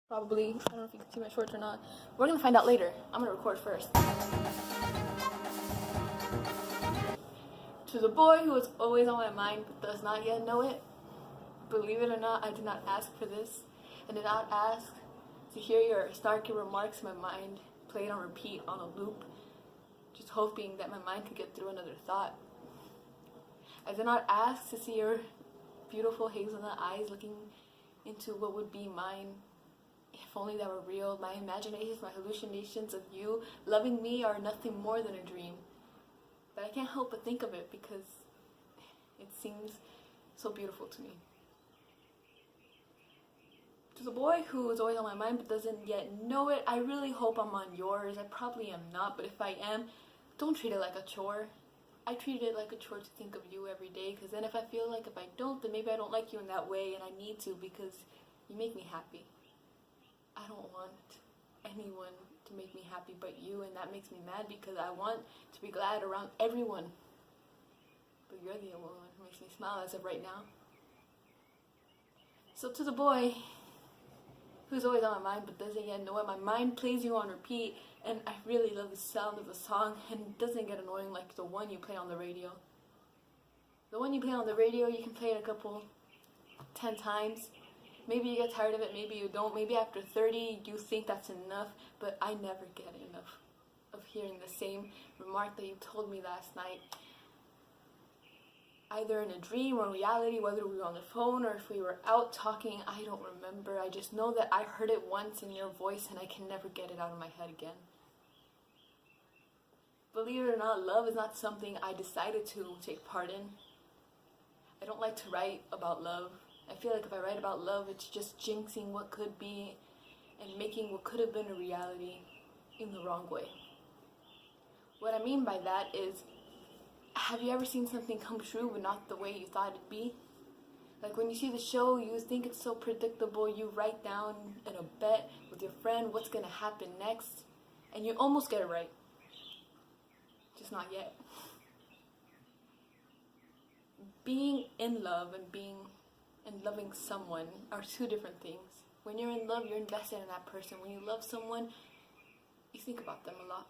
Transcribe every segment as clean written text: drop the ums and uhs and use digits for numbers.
Probably. I don't know if you can see my shorts or not. We're gonna find out later. I'm gonna record first. To the boy who is always on my mind but does not yet know it, believe it or not, I did not ask for this. I did not ask to hear your snarky remarks in my mind played on repeat on a loop, just hoping that my mind could get through another thought. I did not ask to see your beautiful hazelnut eyes looking into what would be mine. If only that were real. My imaginations, my hallucinations of you loving me are nothing more than a dream. But I can't help but think of it because it seems so beautiful to me. To the boy who is always on my mind but doesn't yet know it, I really hope I'm on yours. I probably am not, but if I am, don't treat it like a chore. I treat it like a chore to think of you every day, because then if I feel like if I don't, then maybe I don't like you in that way, and I need to because you make me happy. I don't want anyone to make me happy but you, and that makes me mad because I want to be glad around everyone. But you're the only one who makes me smile as of right now. So to the boy who's always on my mind but doesn't yet know it, my mind plays you on repeat, and I really love the sound of the song, and it doesn't get annoying like the one you play on the radio. The one you play on the radio, you can play it 10 times. Maybe you get tired of it, maybe you don't. Maybe after 30 you think that's enough, but I never get enough of hearing the same remark that you told me last night. Either in a dream or reality, whether we were on the phone or if we were out talking, I don't remember. I just know that I heard it once in your voice and I can never get it out of my head again. Believe it or not, love is not something I decided to take part in. I don't like to write about love. I feel like if I write about love, it's just jinxing what could be and making what could have been a reality in the wrong way. What I mean by that is, have you ever seen something come true but not the way you thought it'd be? Like when you see the show, you think it's so predictable, you write down in a bet with your friend what's gonna happen next, and you almost get it right. Just not yet. Being in love and loving someone are two different things. When you're in love, you're invested in that person. When you love someone, you think about them a lot.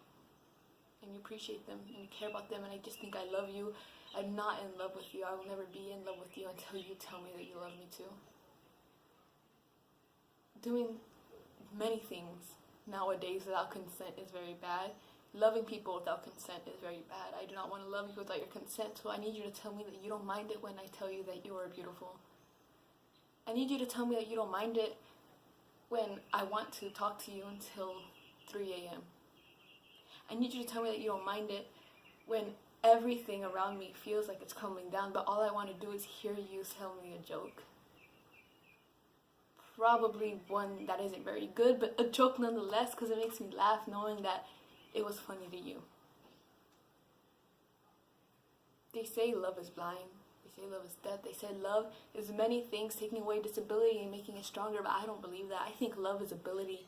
And you appreciate them, and you care about them, and I just think I love you. I'm not in love with you. I will never be in love with you until you tell me that you love me too. Doing many things nowadays without consent is very bad. Loving people without consent is very bad. I do not want to love you without your consent, so I need you to tell me that you don't mind it when I tell you that you are beautiful. I need you to tell me that you don't mind it when I want to talk to you until 3 a.m. I need you to tell me that you don't mind it when everything around me feels like it's crumbling down, but all I want to do is hear you tell me a joke. Probably one that isn't very good, but a joke nonetheless, because it makes me laugh knowing that it was funny to you. They say love is blind. They say love is death. They say love is many things, taking away disability and making it stronger, but I don't believe that. I think love is ability.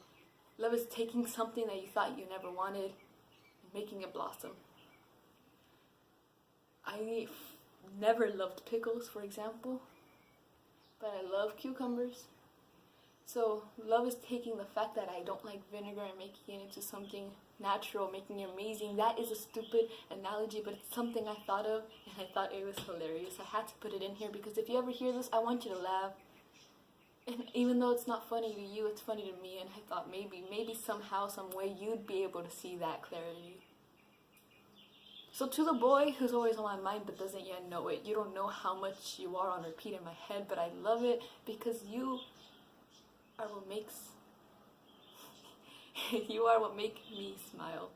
Love is taking something that you thought you never wanted and making it blossom. I never loved pickles, for example, but I love cucumbers. So love is taking the fact that I don't like vinegar and making it into something natural, making it amazing. That is a stupid analogy, but it's something I thought of, and I thought it was hilarious. I had to put it in here because if you ever hear this, I want you to laugh. And even though it's not funny to you, it's funny to me, and I thought maybe somehow, some way, you'd be able to see that clarity. So to the boy who's always on my mind but doesn't yet know it, you don't know how much you are on repeat in my head, but I love it because you are what makes me smile.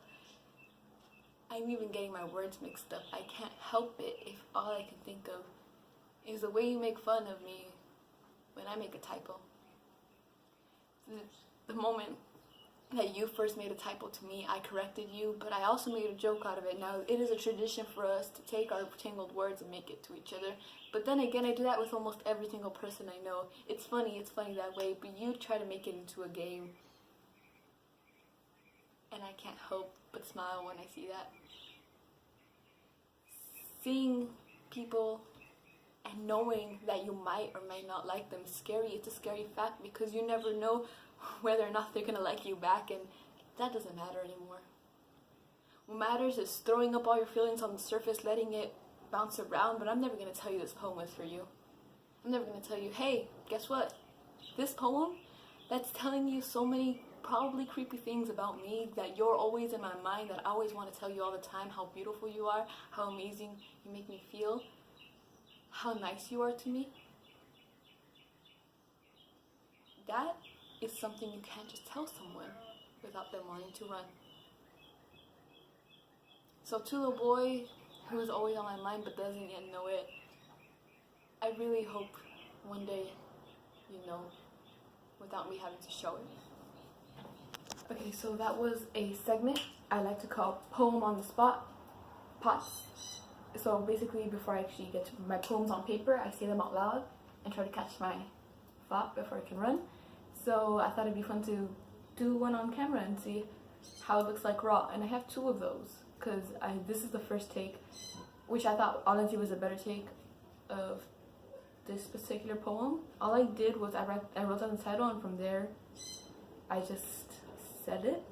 I'm even getting my words mixed up. I can't help it if all I can think of is the way you make fun of me when I make a typo. The moment that you first made a typo to me, I corrected you, but I also made a joke out of it. Now, it is a tradition for us to take our tangled words and make it to each other. But then again, I do that with almost every single person I know. It's funny that way, but you try to make it into a game. And I can't help but smile when I see that. Seeing people and knowing that you might or might not like them is scary. It's a scary fact because you never know whether or not they're gonna like you back, and that doesn't matter anymore. What matters is throwing up all your feelings on the surface, letting it bounce around, but I'm never gonna tell you this poem is for you. I'm never gonna tell you, hey, guess what? This poem, that's telling you so many probably creepy things about me that you're always in my mind, that I always want to tell you all the time, how beautiful you are, how amazing you make me feel, how nice you are to me. That is something you can't just tell someone without them wanting to run. So to the boy who is always on my mind but doesn't yet know it, I really hope one day you know without me having to show it. Okay, so that was a segment I like to call Poem on the Spot, P.O.T.S. So basically, before I actually get to my poems on paper, I say them out loud and try to catch my thought before I can run. So I thought it'd be fun to do one on camera and see how it looks like raw. And I have 2 of those because this is the first take, which I thought honestly was a better take of this particular poem. All I did was I wrote down the title, and from there I just said it.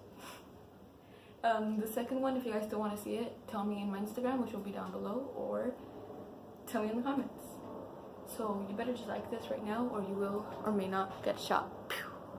The second one, if you guys still want to see it, tell me in my Instagram, which will be down below, or tell me in the comments. So you better just like this right now, or you will or may not get shot.